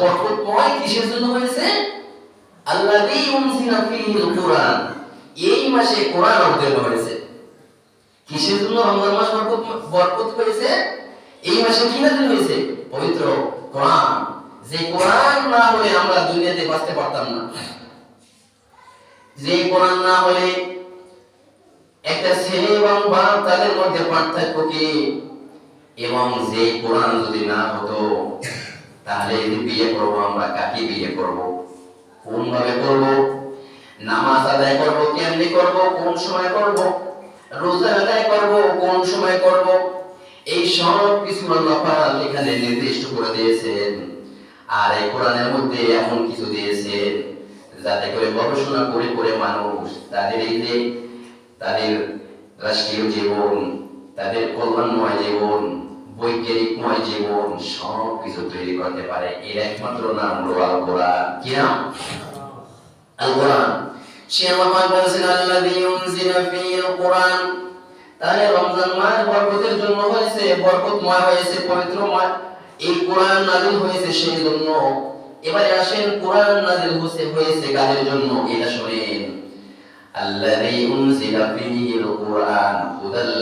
বরকতময় কিসের জন্য হয়েছে? আল্লাযী উনজিলা ফীহিল কুরআন, এই মাসে কোরআন অবতীর্ণ হয়েছে। কিসের জন্য রমজান মাস বরকত হয়েছে? এই মাসে কি নাযিল হয়েছে? পবিত্র কোরআন। যে কোরআন না হলে আমরা দুনিয়াতে বাঁচতে পারতাম না। যে কোরআন না হলে একটা ছেলে এবং বাপ তাদের মধ্যে পার্থক্য কি? এবং যে কোরআন যদি না হতো তাহলে বিয়ে করবো আমরা কাকে বিয়ে করব, কোন ভাবে করব, নামাজ আদায় করব কেমনে করব, কোন সময় করব, রোজা আদায় করব কোন সময় করব, এই সব কিছু আল্লাহ পাক এখানে নির্দিষ্ট করে দিয়েছেন। আর এই কোরআনের মধ্যে এমন কিছু দিয়েছেন যাতে করে গবেষণা করে করে মানুষ তাদের এই যে তাদের রাষ্ট্রীয় জীবন, তাদের কল্যাণময় জীবন, বৈজ্ঞানিকময় জীবন সব কিছু তৈরি করতে পারে। এর একমাত্র নাম হলো আল কোরআন। কি নাম? আল কোরআন। সে আমার বলেছেন আল্লাযী উনজিলা ফীহিল কুরআন, তাহলে রমজান মাস বরকতের জন্য হয়েছে, বরকতময় হয়েছে, পবিত্রময়। এই কোরআন নাযিল হয়েছে সেই জন্য। এবারে আসেন কোরআন নাযিল হয়েছে কাদের জন্য এটা শুনেন। আল্লাযী উনজিলা ফীহিল কুরআন হুদাল